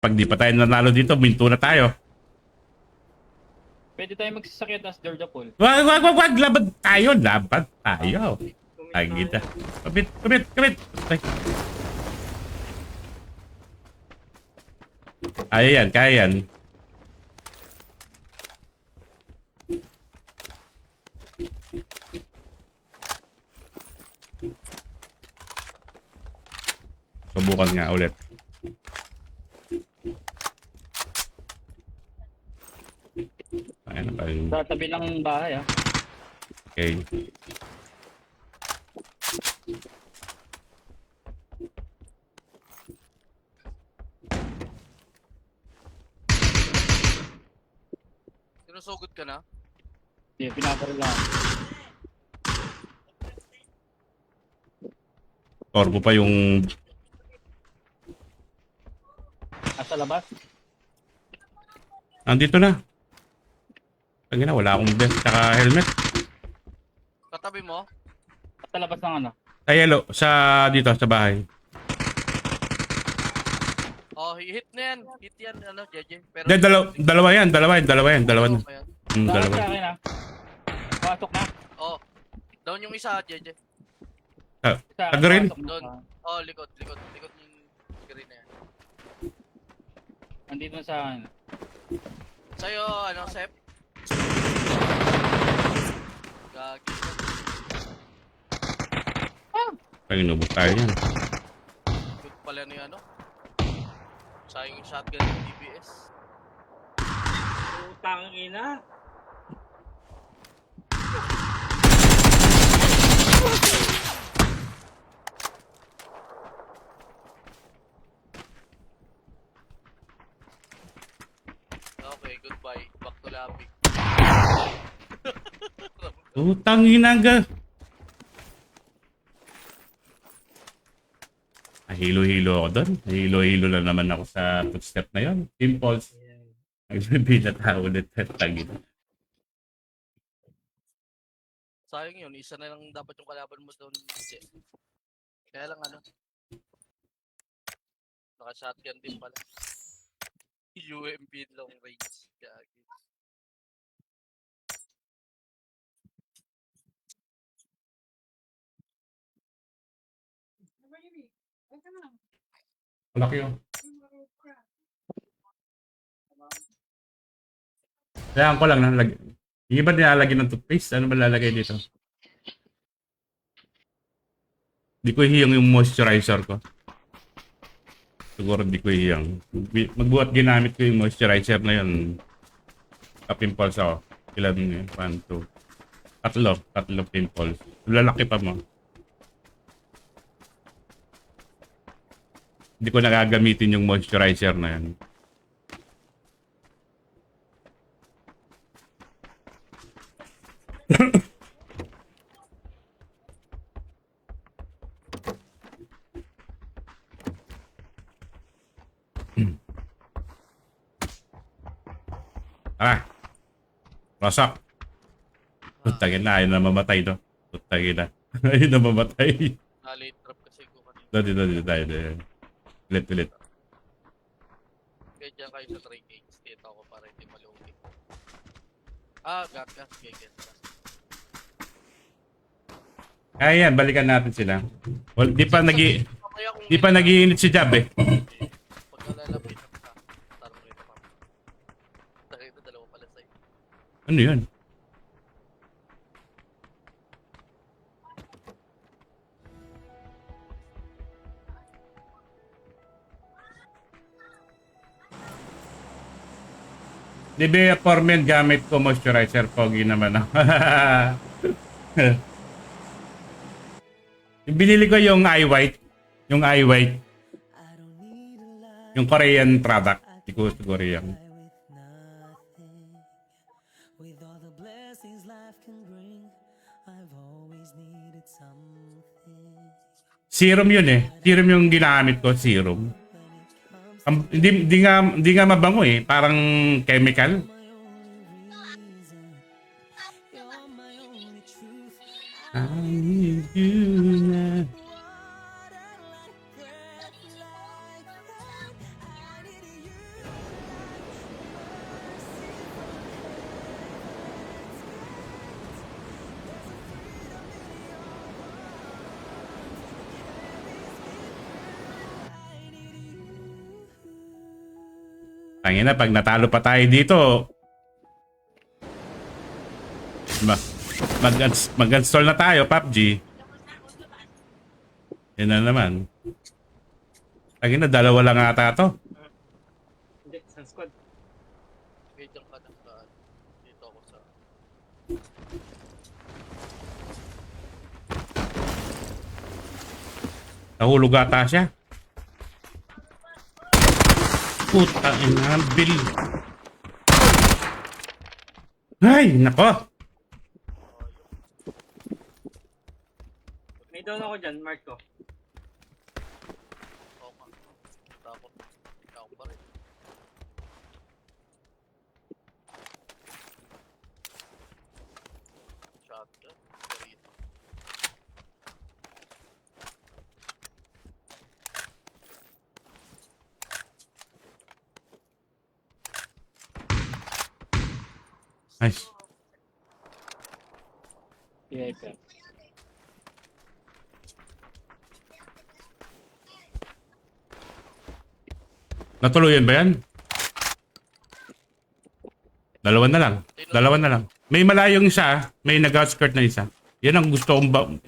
Pag di pa tayo nanalo dito, minto na tayo. Pwede tayo magsasakyan as Georgia Pool. Wag. Laban tayo. Laban tayo. Lagi na. Kapit. Ay. Kaya yan. Subukan nga ulit. Ayan pa rin. Sa tabi ng bahay ah. Okay. Sinusugod ka na? Hindi, pinaparil lang. Torbo pa yung... Nasa labas. Andito na. Tangina, wala akong vest tsaka helmet. Katabi mo? Nasa labas ng ano. Sa yellow, dito, sa bahay. Oh, hit na yan. Hit yan, ano, Jeje. Pero... Dalawa yan. Dalawa Dalawa yan. na. Dalawa Dalawa. sa akin ah. Pasok na. Oh. Down yung isa, Jeje. Ah, Sa akin, green? pasok na. Doon. Oh, likod yung green na yan. Andito na sa akin. Sa'yo, ano, Sep? Gagi. Panginubok tayo yan. Good pala na yung ano. Sayang yung shotgun ng DBS. Utang ina. Okay, goodbye. Back to lobby. Utangin aga. Hilo-hilo ako doon. Hilo-hilo lang naman ako sa footstep na yon. Impulse. Nagbibila tao ulit. Tagin. Sayang yun. Isa na lang dapat yung kalaban mo doon. Kaya lang ano. Naka-shotgun din pala. UMP long range. Gagi. Malaki yun. Kaya ko lang nalag. Hindi ba nilalagay ng toothpaste? Ano ba lalagay dito? Di ko hiyang yung moisturizer ko. Siguro di ko hiyang. Magbuhat ginamit ko yung moisturizer na yun. Ka-pimples ako. Ilan yun? 1, 2. Tatlo pimples. Lalaki pa mo. Hindi ko nagagamitin yung moisturizer na yan. Tara. Wasak. Tutagin na. Ayaw na mamatay to. Tutagin na. Ayaw na mamatay. Late trap kasi ko kanina. Dito tayo. Ulit. Kaya dyan kayo sa 3 games. Dito ako para hindi malugi. Ah, gas. Get. Kaya yan, balikan natin sila. Well, di pa Mamaya kung nag-iinit si Jab eh. pag nalalapit na ka, tarong rito pa. Dahil ito, dalawa pala sa'yo. Ano yun? Di ba for men gamit ko moisturizer? Pogi naman ako. Binili ko yung eye white. Yung eye white. Yung Korean product. Hindi ko siguro yan. Serum yun eh. Serum yung ginamit ko. Serum. Hindi nga mabango eh. Parang chemical. I need you now. Tangin na, pag natalo pa tayo dito, mag-install na tayo, PUBG. Yan na naman. Tangin na, dalawa lang ata to. Hindi, isang squad. Okay, dyan ka na sa... Dito ako sa... Nahulog ata siya. Puta ina, Bill. Ay, nako. May down ako dyan, mark ko. Oo nga. Takot. Takot pa rin. Shotgun. Garito. Nice. Yeah, okay. Natuluyan ba yan? Dalawa na lang. Dalawa na lang. May malayong isa, may nag-outskirt na isa. Yan ang gusto kong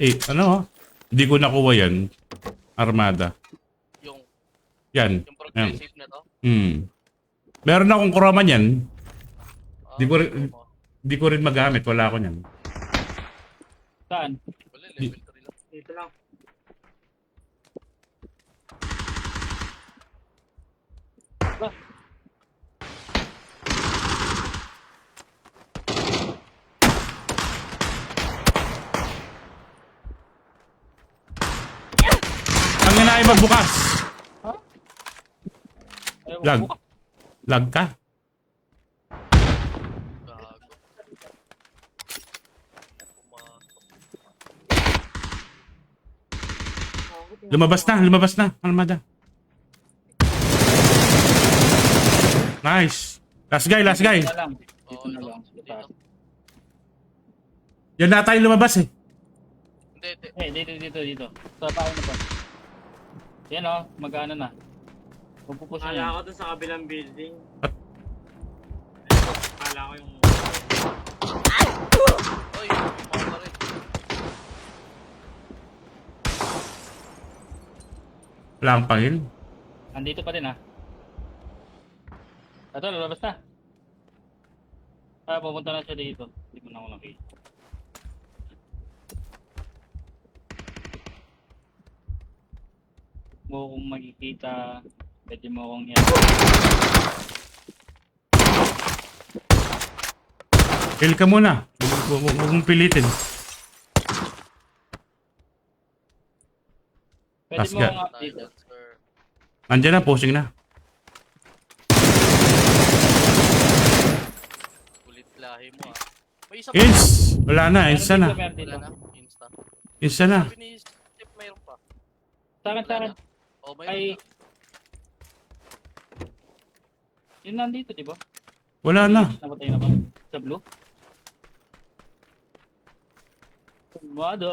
hindi ko nakuha yan. Armada. Yung Yan. progressive na to. Meron akong kroman yan. Ah, Di ko rin magamit. Wala ako yan. Saan? wala, level 3 lang. Dito lang. Ang nanay magbukas. Ayaw, Lag. buka. Lag ka. Gago. Pumasok. Lumabas na. Lumabas na. Armada. Nice. Last guy. Last guy. Dito na lang. Dito Oo, na ito. lang. Dito. Yan na tayo lumabas eh. Hindi, hindi. Dito. Sa tao na pa. Yan o, mag-ano na. Magpupus na yan. Akala ko dun sa kabilang building. Akala ko yung... Oy, mga pa rin. Wala kang pangil. Andito pa din ha. Ito, lalabas na. Pupunta na siya dito. Hindi mo na ako nakita. Mo kung makikita, pwede mo akong yan. Kill ka muna. Huwag mong pilitin. Pwede Last mo guy. akong Tayo update. dyan, sir. Andiyan na. Posing na. Kulit lahi mo ah. May isa Ins! Wala na. Insta na. Meron dito, Wala meron na. Insta. Insta na. Sabi ni Step, mayroon pa. dito. Sa akin. Oh, mayroon Ay, na. yun nandito, di ba? Wala na. Namatay na ba? Sa blue? Mada!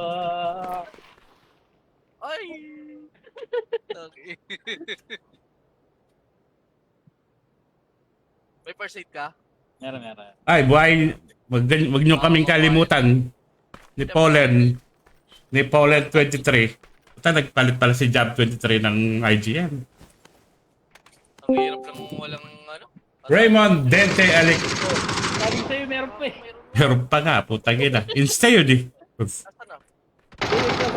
Ay! Okay. May first aid ka? Meron. Ay, buhay. Wag nyo kaming kalimutan. Ni Polen 23. Puta, nagpalit pala si Job 23 ng IGN. Ang hirap lang walang ano? Raymond Dente Alec. Sabi sa'yo, meron pa eh. Mayroon na. Meron pa nga, putang ina. Insta yun eh. Nasaan na? Dito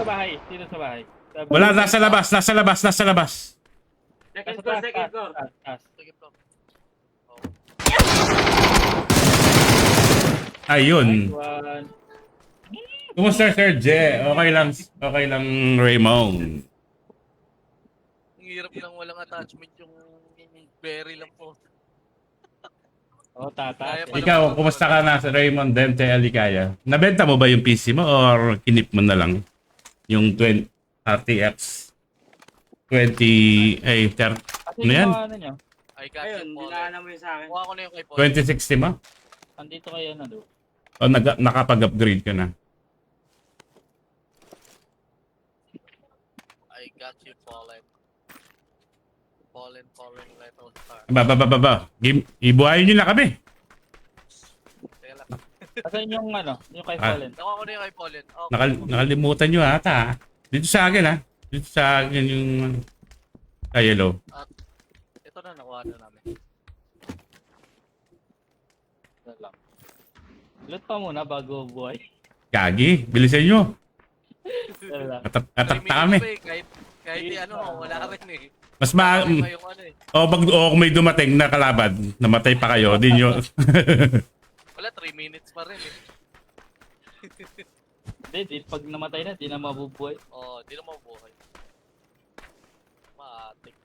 sa bahay. Wala, nasa labas. Second floor, second floor. Taas. Sige po. Oh. Ayun. One. Kumusta, Sir J? Okay lang, Raymond. Ang hirap lang walang attachment yung berry lang po. Tatas. Kaya pa Ikaw, kumusta ka na sa Raymond Dente Alicaya? Nabenta mo ba yung PC mo or kinip mo na lang yung 30X? 30, ay, 30, Kasi ano yan? yung ano nyo, I got Ayun, you, Paul. dinaanan mo yun sa akin. Kuha ko na yung kay Paul. 2060 mo? andito kayo na do. O nakapag-upgrade ka na? I got you, Paul. Fallen Little Star. Ba. Ibuhayin nyo na kami. Teka lang. Asan yung ano? Yung kay Ah. Fallen? Nakuha ko na yung kay Fallen. Oh, Nakalimutan nyo ata. Ha? Dito sa akin ha. Dito sa akin yung yellow. ito na nakuha na namin. Wala lang. Loot pa muna bago buhay. Gagi, bilisan nyo. Wala lang. Atat 3 na kami. minutes pa eh, kahit ano, wala rin eh. Mas Okay pa yung ano eh. kung may dumating na kalaban, namatay pa kayo, di nyo. Wala, 3 minutes pa rin eh. Hindi, pag namatay na, di na mabubuhay. Oh, di na mabuhay. Matik.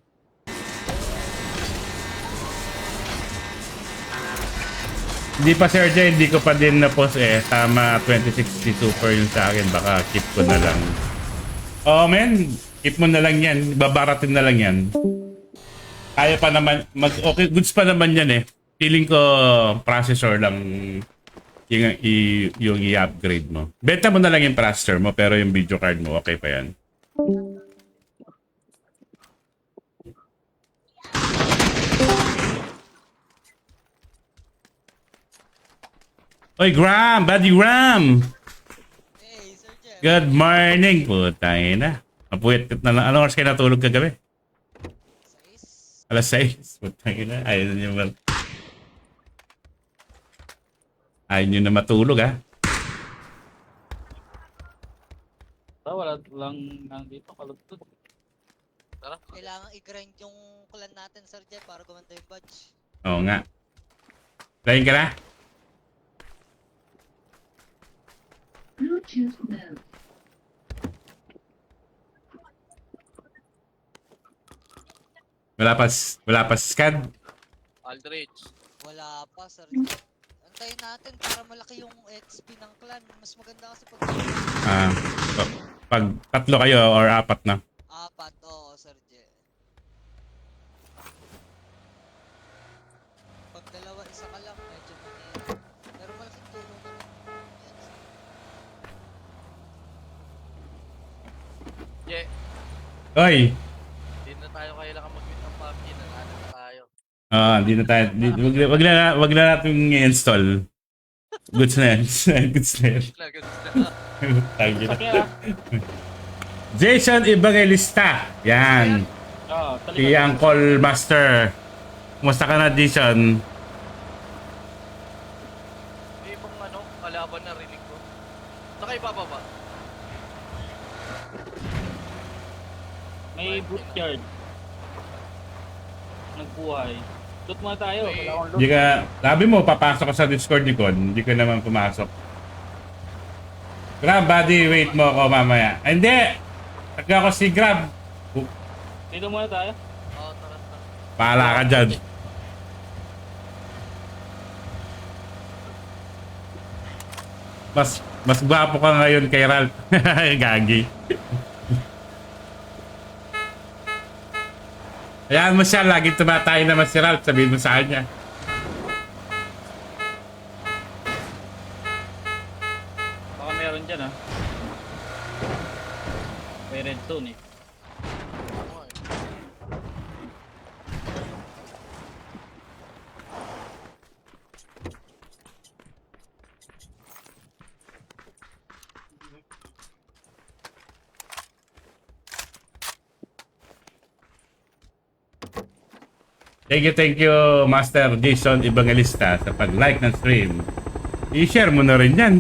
Hindi pa Sir Jay, hindi ko pa din na-post eh. Tama, 2060 super yung sa akin. Baka keep ko na lang. Oh men, keep mo na lang yan. Babaratin na lang yan. Kaya pa naman, okay, goods pa naman yan eh. Feeling ko processor lang yung i-upgrade mo. Benta mo na lang yung processor mo, pero yung video card mo, okay pa yan. Oy, Graham! Buddy Graham! Hey, Sir Jeff. Good morning! Putang ina. Mapuwit na lang. Anong oras kayo natulog kagabi? Sais. Alas 6. Putang ina. Ayaw nyo man. Ayaw nyo na matulog ha. Wala lang nandito, kalugtod. Tara. Kailangan i-grind yung clan natin, Sir Jeff, para gumanda yung badge. Oo nga. Lain ka na? Bluetooth mode. Wala pa scan? Aldrich. Wala pa, Sir Jeff. Antayin natin para malaki yung XP ng clan. Mas maganda kasi pag Ah, pag tatlo kayo or apat na. apat, oo, Sir Jeff. Pag dalawa, isa ka lang, medyo mahirap. Pero malaking tulong na rin. Yan, Sir. Yeah. Oy! Hindi na tayo kailangan mag-meet ng PUBG. Nanalo na tayo. Hindi na tayo. Wag na natin i-install. Goods na yan. Goods na yan. Lagot na. Thank you. Sakya ah. Jason Evangelista. Yan. Oo, Si Uncle Master. Kumusta ka na, Jason? May ibang ano, kalaban na rinig ko. Nakaibaba. May brookyard. Nagbuhay. Loot muna tayo. May- Wala akong loot. Hindi ka, sabi mo, papasok ka sa Discord ni Con. Hindi ka naman pumasok. Grab, buddy, wait mo ako mamaya. Ay, hindi! Taga ako si Grab. Dito muna tayo. Oo, tara. Paala ka dyan. Mas gwapo ka ngayon kay Ralph. Gagi. Hayaan mo siya, laging tumatay naman si Ralph. Sabihin mo sa kanya. Baka meron dyan ah. May red zone eh. Oo, eh. Thank you, Master Jason Evangelista sa pag-like ng stream. I-share mo na rin yan.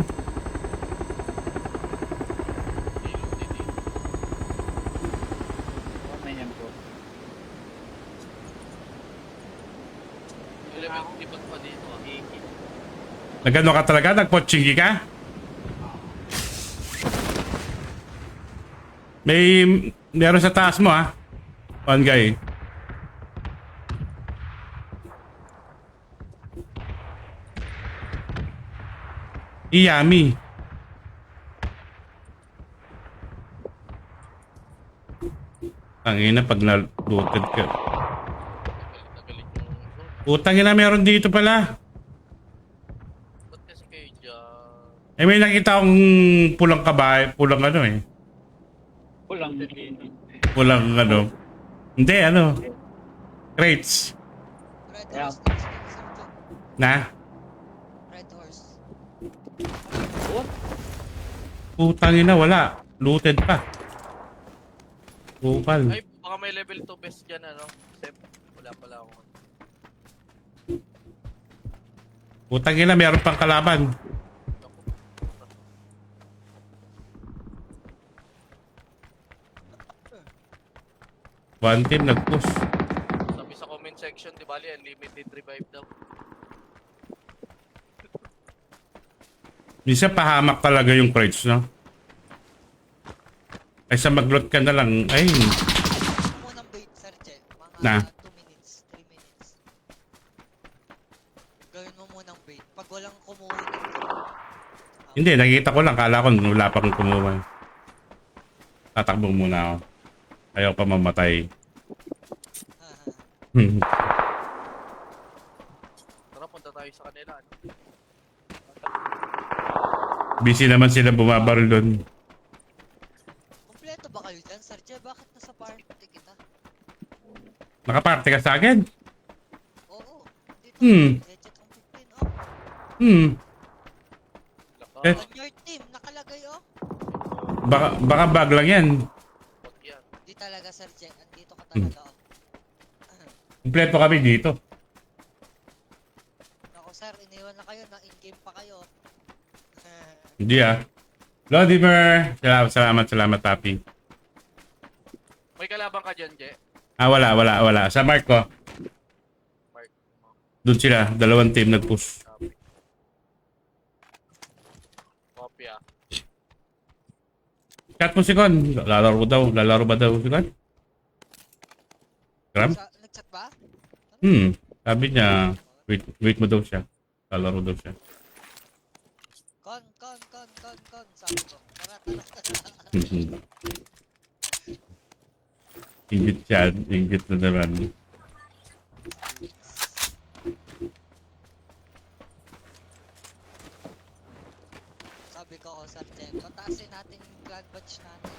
Baka may M4. Yung level 50 pa dito. Nagano ka talaga? Nagpotchingi ka? Meron sa taas mo ha. One guy. Iyami. Tangina pag na-looted ka. Galit yung... Utang ina meron dito pala. Ba't kasi kayo dyan? Eh may nakita akong pulang kabay, pulang ano eh. Kulang. Pulang ano. Hindi ano. Crates. Red Yeah. horse next to Sir Joe. Na? Red horse. What? Putang ina, wala. Looted pa. Kupal. Ay, baka may level 2 best dyan, ano? Sep, wala pala ako. Putang ina, meron pang kalaban. One team nag-push. Sabi sa comment section, di bali, unlimited revive daw. Minsan pahamak talaga yung crates, no? Kaysa mag-loot ka na lang. Ay, Ano mo ng bait, Sir Je? Mga Na. 2 minutes, 3 minutes. Gawin mo munang bait. Pag walang kumuha hindi. Nakikita ko lang. Kala ko wala pa kong kumuha. Tatakbo muna ako. Ayaw pa mamatay. Tara, punta tayo sa kanila, ano? Busy naman sila bumabaril doon. Kompleto ba kayo dyan, Sir Je? Bakit nasa party kita? Nakaparte ka sa akin? Oo. Dito, Hmm. legit ang 15, oh. Laka, Eh. On your team, nakalagay, oh. Baka bag lang yan. wag yan. Di talaga, Sir Je. Andito ka talaga, oh. Kompleto kami dito. Ako, sir, iniwan na kayo. Na-in-game pa kayo. Hindi ah. Lodimer! Salamat, Papi. May kalaban ka dyan, Je? Ah, wala. Sa mark ko. Mark. Doon sila. Dalawang team nag-push. Sabi. Copy, ah. Chat mo si Con. Lalaro ba daw si Con? Grab? Nag-chat ba? Sabi niya, wait mo daw siya. Lalaro daw siya. Con. Sabi ko. Tara. Ingit siya. Ingit na naman. Sabi ko, oh, Sir Je, pataasin natin yung clan batch natin.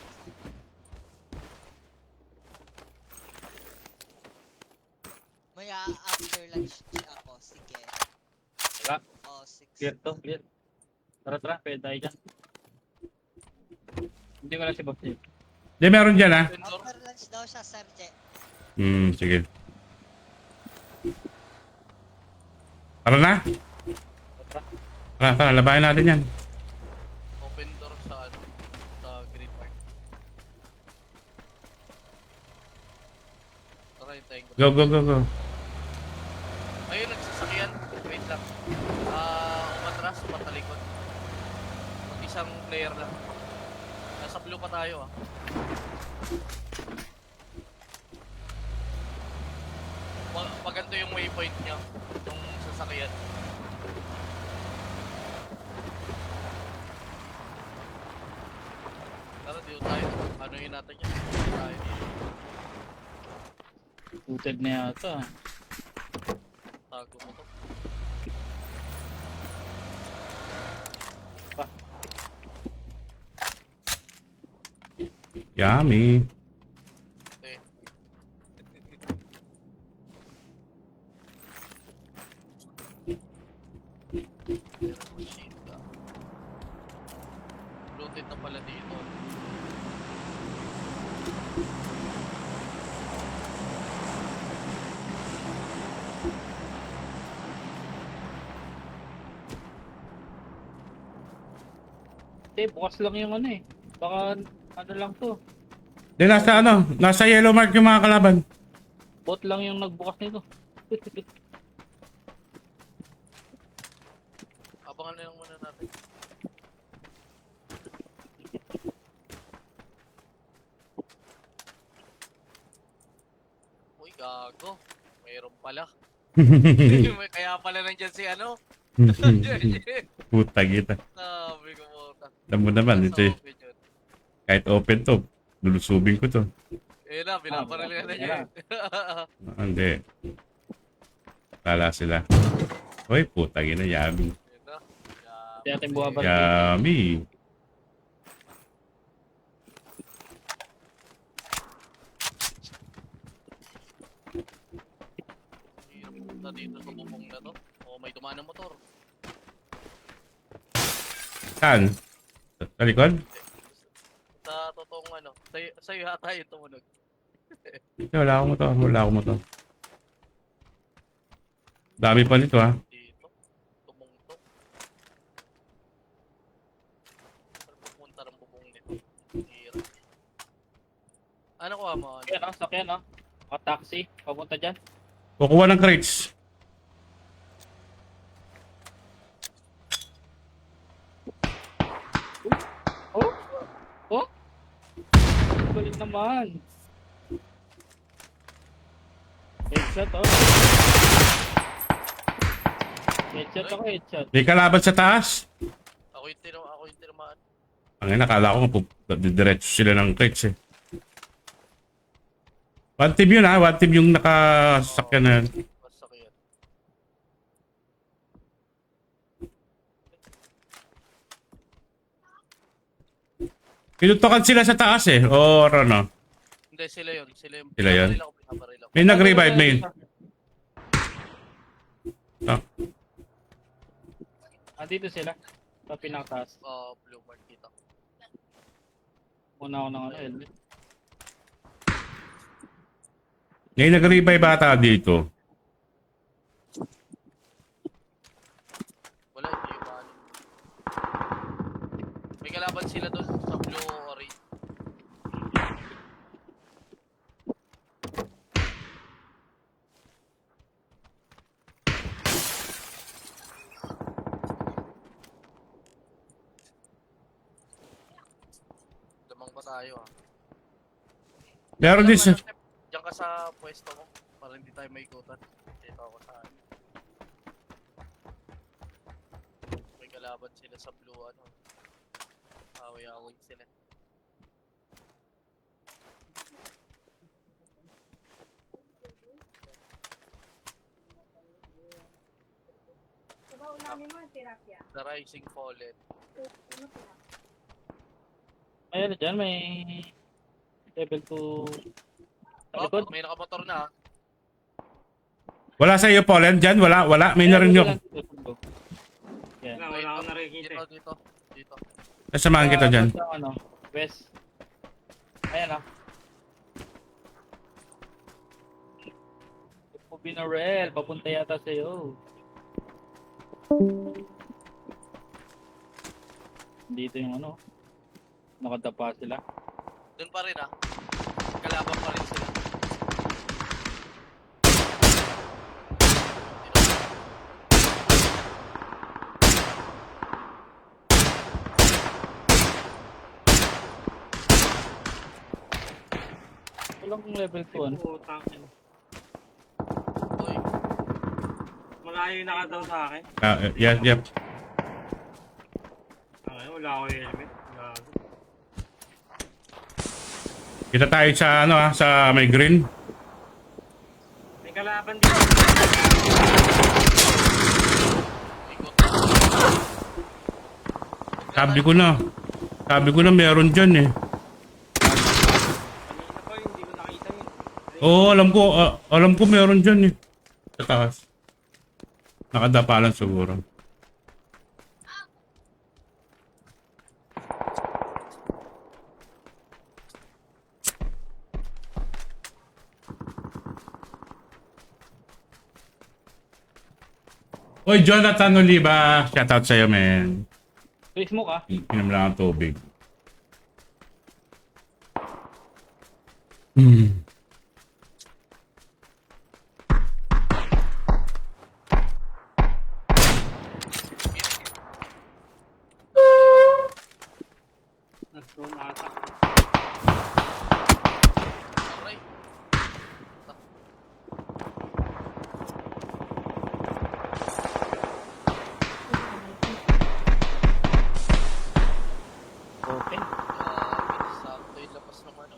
May after lunch ako. Sige. Wala. Oh, 6. Clear to, clear. Tara, pwede tayo dyan. Hindi ko lang si Bob Jake. Di, meron dyan ah. Vendor? After lunch daw siya, Sir Je. Sige. Tara na. Tara, labahin natin yan. Open door sa, ano? Sa Green Park. Tara, hintayin ko. Go. Ayun, nagsasakyan. Wait lang. Umatras, patalikod. Mag-isang player lang. Nasa blue pa tayo, ah. Paganto yung waypoint niya. Yung sasakyan. Tara, dito tayo. Ano yun natin yan? Dito tayo dito. Booted na yata. Tago mo to. Yummy. Eh. Meron machine gun. Looted na pala dito. Bukas lang yung ano eh. Baka ano lang to. Di, nasa yellow mark yung mga kalaban. Bot lang yung nagbukas nito. Abangan na lang muna natin. Uy, gago. Mayroon pala. Kaya pala nandyan si ano. Puta kita. Sabi ko mo. Alam mo naman, ito eh. Kahit open to, lulusubin ko to. Eh na, binabaril ka na niya. Hindi. Kala sila. Hoy, puta gina, yummy. Eh na. Hindi natin buhabag. Yummy. pumunta dito sa bubong na to. O may dumaan ng motor. Saan? Sa likod? Sa totoong ano. Sa'yo yata yung tumunog. Wala akong motor. Wala akong motor. Dami pa nito ha. Dito. Tumungtong. Saan pupunta ng bubong nito? Hirap. Ano ko mo? Sakyan o, sakyan o. Taxi, papunta dyan. Kukuha ng crates. Oh? Oh? Kulit naman. Headshot oh. Headshot ako, headshot. May kalaban sa taas. Ako yung tinamaan. Ang nakala ko diretso sila ng crates eh. One team yun ha. One team yung nakasakyan na yun. Masakyan. Pinutokan sila sa taas eh. Or ano. Hindi, sila yun. Sila yun. Sila yun? Pinabaril ako. May nag-revive na yun. Ah, Dito sila. Sa pinakataas. Blue mark dito. Muna ako ng ano, helmet. may nag-revive bata dito. Wala, hindi yung ano. May kalaban sila doon sa blue orange. Damang pa tayo ah. Meron din sa... Diyan ka sa pwesto mo para hindi tayo maikutan. Dito ako sa ano. May kalaban sila sa blue ano. Away-away sila. The Rising Fallen. Ayun dyan, may level 2 sa likod. May nakamotor na ah. Wala sa iyo, Polen? Dyan? Wala? May narinig ako. Yan. Wala akong nakikita eh. Dito. Nasamahan kita dyan. Sa ano, west. Ayan ah. Binarel, papunta yata sa'yo. Dito yung ano. Nakadapa sila. Doon pa rin ah. Kalaban pa rin sila. Walang level 2 ano. Putang. Uy, Malayo yung nakadown sa akin. Yep. Ay, wala akong helmet. Gago. Kita tayo sa ano ha, sa may green. May kalaban dito. ikot. Sabi ko na meron dyan eh. Kanina pa hindi ko nakita yun. Oo, alam ko meron dyan eh. Sa taas. Nakadapa lang siguro. Oy, Jonathan Oliva. Shoutout sa'yo, man. Please smoke ah. Inom lang ang tubig. Nag-drone ata. Aray. Open. Sakto yung labas ng ano.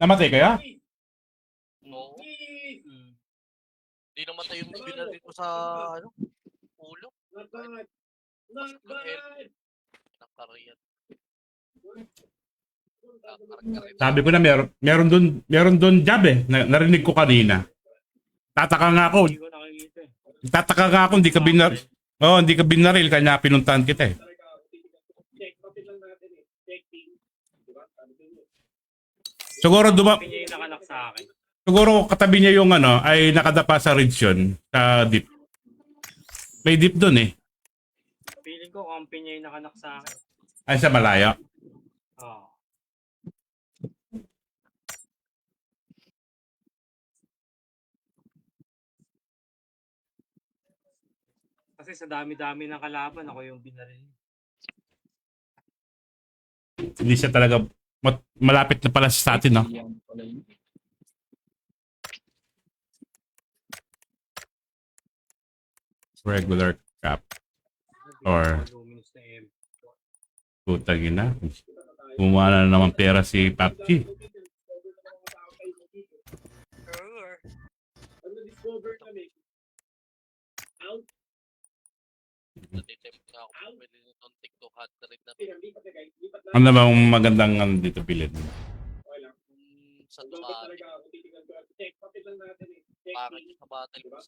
Namatay kaya? Oo. Hmm. Hindi namatay yung binaril ko sa, ano, ulo. Pasok ng helmet. Ng kariyan. Kakarga-rin. Sabi ko na meron doon job eh. Narinig ko kanina. Tataka nga ako. Hindi ko nakikita eh. Tataka nga ako, hindi ka binaril. Oo, hindi ka binaril, kanya pinuntahan kita eh. Siguro Pinya yung nakanak sa akin. siguro katabi niya yung ano, ay nakadapa sa ridge yun, sa deep. May deep doon eh. Feeling ko kampi niya yung nakanak sa akin. Ay, sa malayo. Oo. Kasi sa dami-dami ng kalaban, ako yung binaril. Hindi siya talaga malapit na pala sa atin, no? Hiyang pala yun. Regular cap. Or- Luminous na M. Putang ina. Bumana na naman pera si PUBG. Natitempt na ako pwede nitong TikTok 100 na to. Ano ba ang magandang ano dito bilhin? Sa Ducati. Pangit sa battle pass.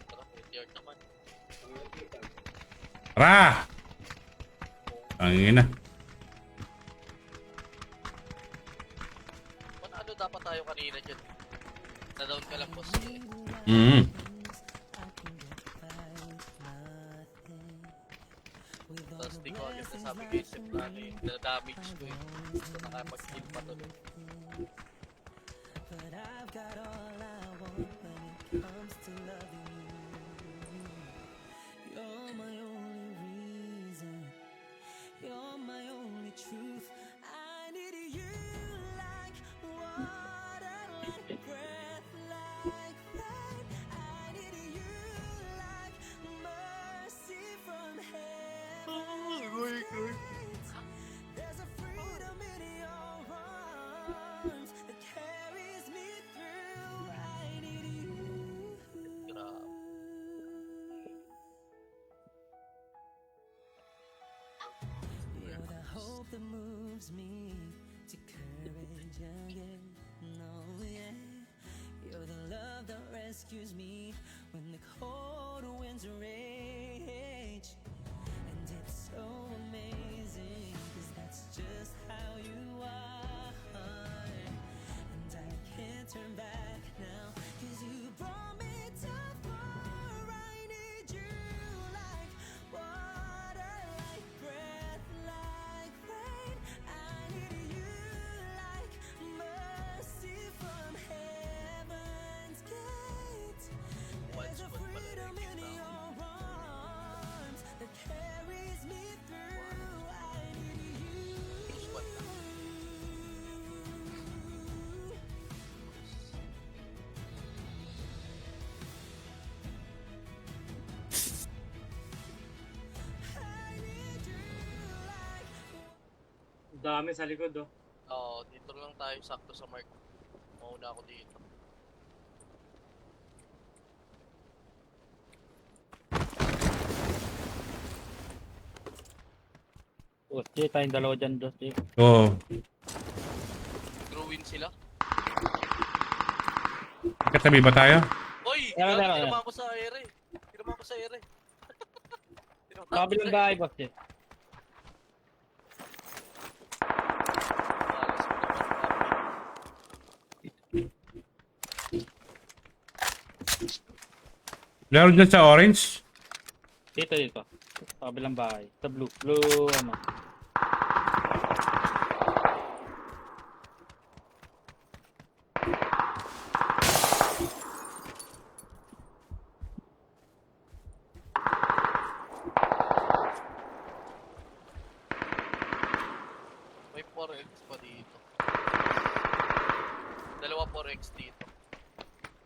Pero weird naman. Tara! Ang ina. Ano dapat tayo kanina dyan? Na-down ka lang, boss. Mm. Tapos di ko agad nasabi kay Sip na ano eh, na-damage ko eh. So nakapag-heal pa to. You're my only reason. You're my only truth. I need you like water, like breath, like rain. I need you like mercy from heaven. There's a freedom in your arms that carries me through. I need you. Grabe. You're the hope that moves me to courage again. No, yeah. You're the love that rescues me when the cold winds rage. And it's so amazing, 'cause that's just how you are. And I can't turn back now, 'cause you brought me too far. I need you like water, like breath, like rain. I need you like mercy from heaven's gate. There's a freedom in your arms that carries me through. I need you. I need you like Ang dami sa likod oh. Oo, dito lang tayo sakto sa mark. Mauna ako dito. Boss J, tayong dalawa dyan, Boss J. Oo. Screw in sila. Katabi ba tayo? Hoy! Tara, tara, Tinama ko sa ere. Tinama ko sa ere. Tinama ko Sabi sa ng ere. bahay, Boss J. Meron dyan sa orange? Dito, dito. Sabi ng bahay. Sa blue. Blue, ano.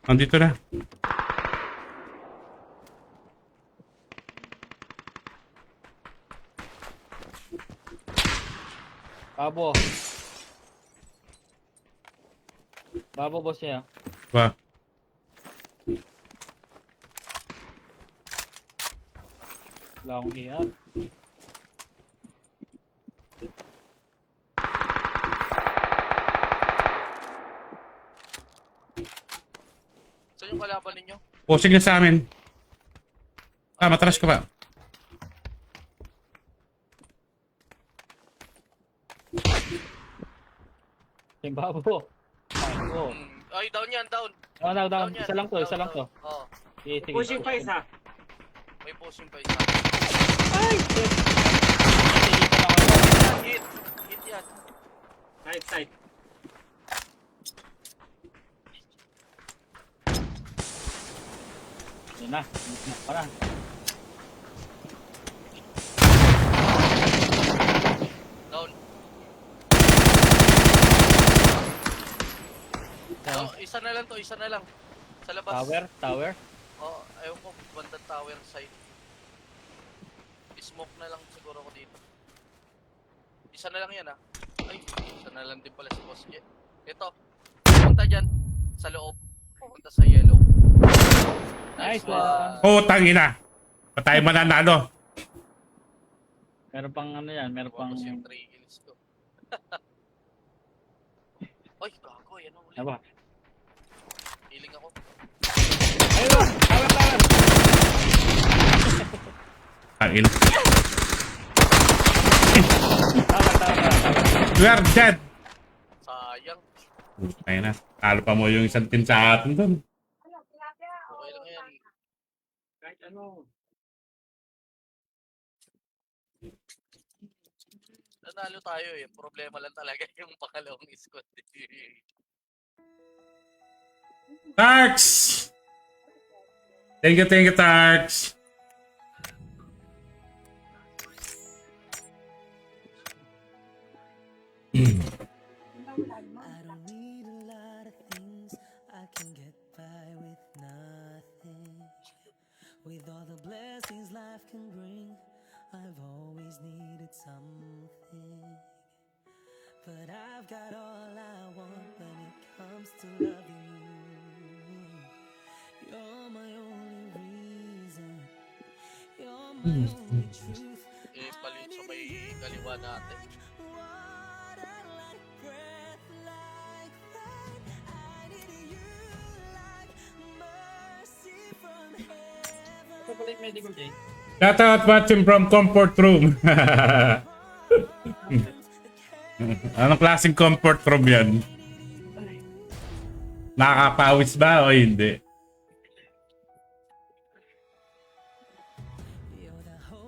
Nandito na. Babo. Babo boss niya. Ba? Wala akong iyan. Saan yung kalaban ninyo? Posing na sa amin. Ah, matras ka ba? Yung babo. Babo. Ay, down yan, down. Down. yan. Isa lang to, Down, isa lang to. down. Oo, Sige, sige. Pushing pa isa. may pushing pa isa. Ay! Shit! Sige, dito lang ako. Hit! Hit yan. Right side. Yun na. Hit na. Down. Down. Oh, isa na lang to, isa na lang. Sa labas. Tower. Oo, ayaw ko, bandang tower side. Smoke na lang siguro ko dito. Isa na lang yan ah. Ay, isa na lang din pala si Boss J. Ito, punta dyan, sa loob. Punta sa yellow. Nice one. one. Oh, tangina. Patay mananalo. Meron pang ano yan, meron pang... Tapos yung 3 kills ko. Ay, gago, yan ang uli. Ano ba? Healing ako. Ayun! Tower! Tangina. Tower. We are dead. Sayang. Ayun na. Talo pa mo yung isang team sa atin doon. Okay lang yan. Kahit ano. Nanalo tayo eh. Problema lang talaga yung pangalawang squad. Tarks! Thank you, Tarks. I don't need a lot of things. I can get by with nothing. With all the blessings life can bring, I've always needed something. But I've got all I want when it comes to loving you. You're my only reason. You're my only truth. Eh, palit sa may kaliwa natin. Water like breath, like rain. I need you like mercy from heaven. Ito pala yung medical day. Shout out watching from comfort room. Anong klaseng comfort room yan? Nakakapawis ba o hindi?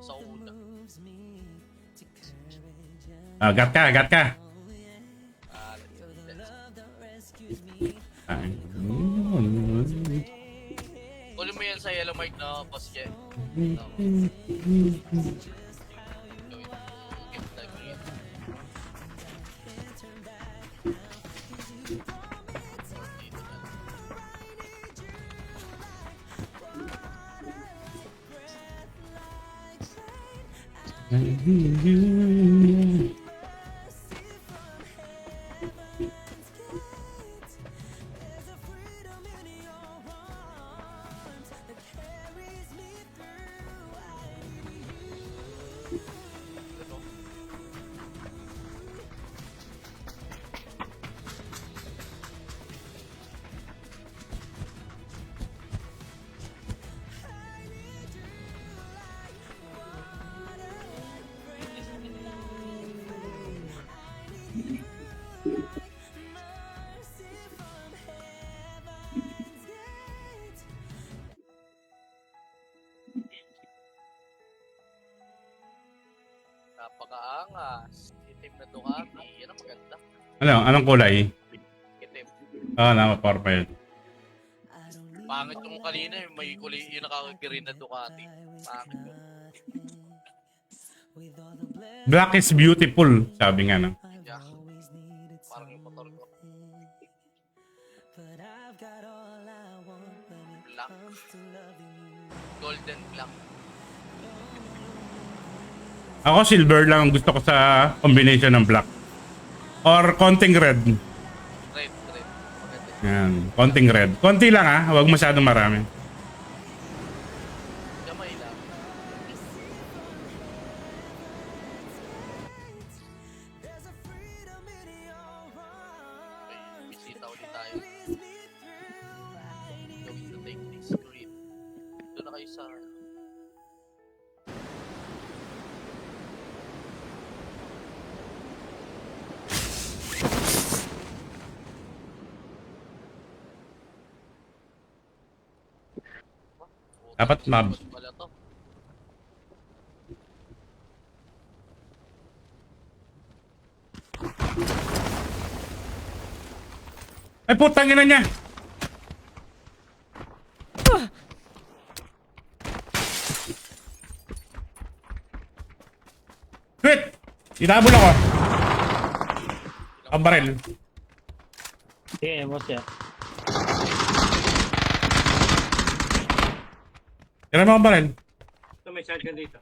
Sa una. Ah, gat ka. Let's Ay. Kunin mo yan sa yellow mark na Boss J. Napakaangas. Itim na Ducati. Yan ang maganda. Anong kulay? Itim. Ah, nama-power pa yun. Pangit yung kanina. Yung may kulay. Yung nakaka-green na Ducati. Pangit yun. Black is beautiful, sabi nga no. Yeah. Parang yung motor ko. But I've got all I want. black. Golden black. Ako silver lang ang gusto ko sa combination ng black. Or konting red. Red. Maganda. Yan, konting red. Konti lang ah, huwag masyadong marami. Gamay lang. Okay, bisita ulit tayo. Going to take this grip. Doon na kayo sa... Dapat mab. Wala to. Ay putang ina niya. Quit! Itabol ako. Ang baril. Sige, boss yan. Tira mo ang baril. Ito may shotgun dito.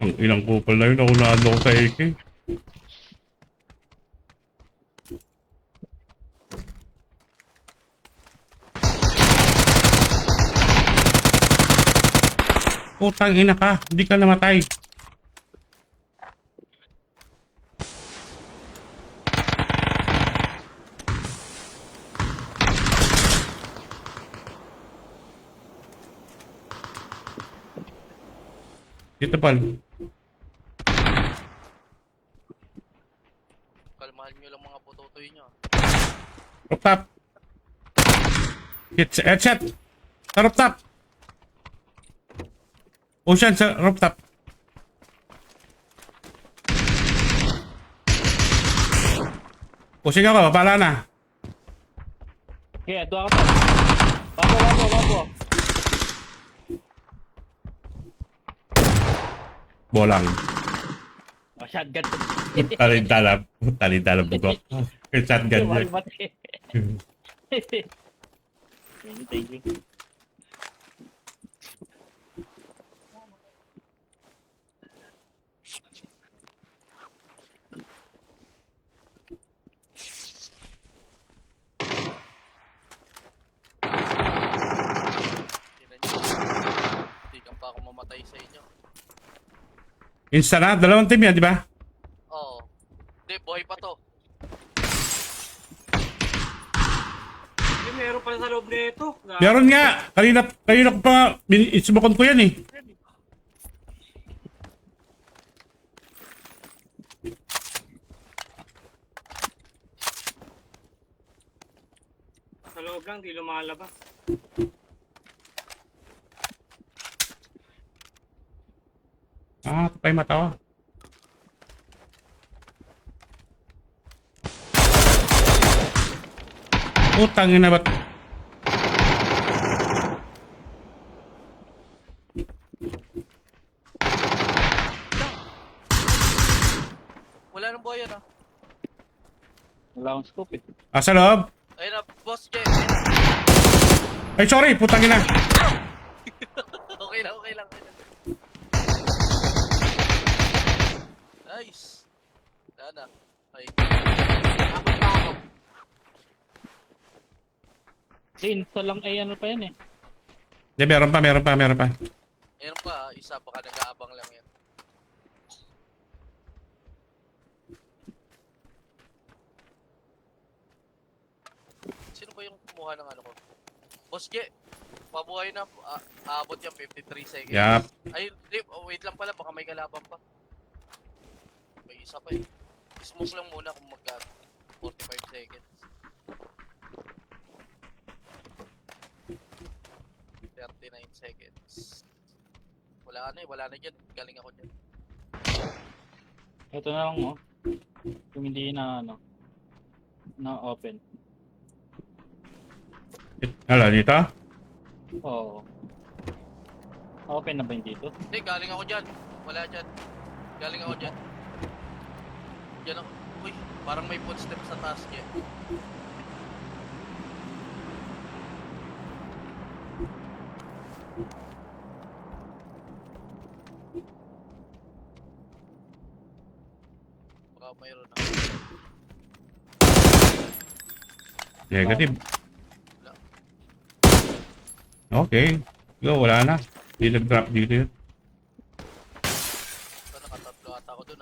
Ang ilang kupal na yun, ako naano ko sa AK. Putang ina ka, hindi ka namatay. Dito pal. Kalmahan nyo lang mga pututoy nyo. Rooftop. Headshot. Sa rooftop. Ocean sa rooftop. Pusing ako, pala na. Sige, ito ako. Wabo. Bolang. Oh, shotgun. Talindala bugok. Shotgun niya. Thank you. Tingnan nyo. Hindi kang pa ako mamatay sa inyo. Insta na, dalawang team yan, di ba? Oo. Hindi, buhay pa to. Eh, meron pala sa loob nito. Meron nga. Kanina ko pa, isubukon ko yan eh. Sa loob lang, di lumalabas. Ah, tapay mata ko. Utang ina ba't? Wala nang buhay yan ah. Wala akong scope eh. Ah, sa loob? Ayun na, boss J. Ay, sorry, putang ina. Okay lang. Nice. Dana. Okay. Abot pa ako. Kasi insta lang ay ano pa yan eh. Hindi, meron pa. Ayun pa, isa baka nag-aabang lang yan. Sino ba yung kumuha ng ano ko? Boss J, pabuhay na. Aabot yan 53 seconds. Yup. Ay, wait lang pala. Baka may kalaban pa. May isa pa eh. Smoke lang muna kung mag 45 seconds. 39 seconds. Wala na dyan. Galing ako dyan. Ito na lang mo. Kung hindi na ano. Na open. Hala, dito? Oo. Open na ba yung dito? Hindi, galing ako dyan. Wala dyan. Galing ako dyan. Dyan ako. Uy, parang may footsteps sa taas niya. Baka mayroon na. Negative. Okay. Go, wala na. Hindi nag-drop dito yun. Ito, nakatatlo ata ako dun,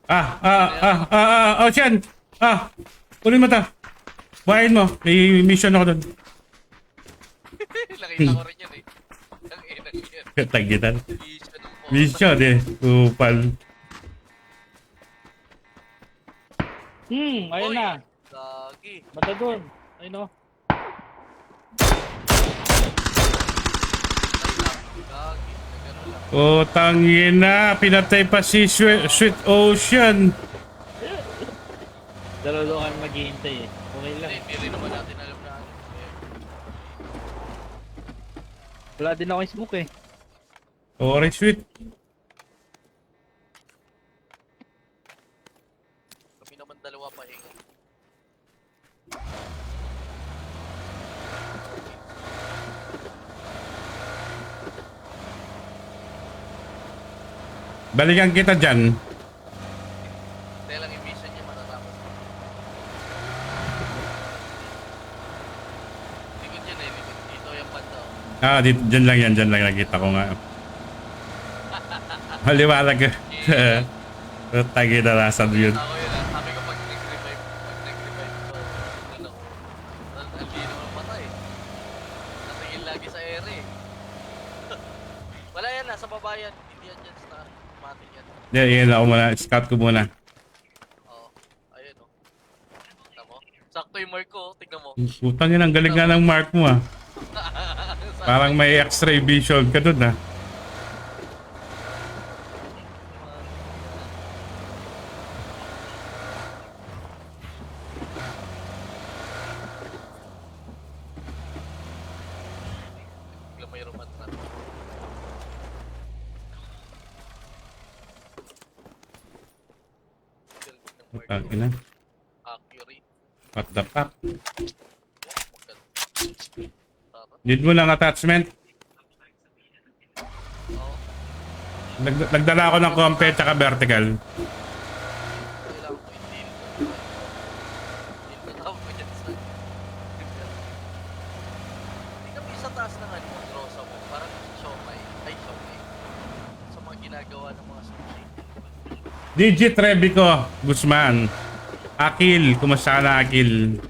4. Oh, Sian! Kunin mo ta. Bahayin mo. May mission ako doon. Nakita ko rin yun eh. Ang ina yun. Tagitan. Mission ng phone. Mission eh. Upal. Ayun Uy, na. Gagi. Bata doon. Ayun o. Gagi. Nagano lang. Oh, tangin na. Pinatay pa si Sweet Ocean. Dalawa kami maghihintay eh. Okay lang. Hindi rin naman natin alam na ano. Wala din ako yung smoke eh. Sorry, Sweet. Kami naman dalawa pahinga. Balikan kita dyan. Dahil lang yung mission niya matatapos. Likod yan eh, likod. Dito yung banda. Dito, dyan lang yan. Dyan lang nakita ko nga. Maliwanag ka. Tagi na rasan yun. Ako yun ah, sabi ko pag nag-revive ko, ano, ang lino ng mata eh. Natingin lagi sa ere eh. Wala yan, nasa baba yan. Hindi yan dyan sa matin yan. Yan ako muna. Scout ko muna. Oo, ayun oh. Tignan mo. Sakto yung mark ko, tignan mo. Putang yun. Ang galing nga ng mark mo ah. Parang may x-ray vision ka dun ah. Tignan mo yung rumat na. Galing ng mark Putang ko. ina. Accurate. What the fuck? Maganda. Tara. Need mo ng attachment? Oo. Nagdala ako ng compe tsaka vertical. Kailangan ko yung deal ko. Deal ko tawag ko dyan sa... Hindi kami sa taas ng ano mo, Rosa mo. Parang siomay. Ay, siomay. Sa mga ginagawa ng mga sushi. Digit Rebico Guzman. Akil, kumusta na Akil?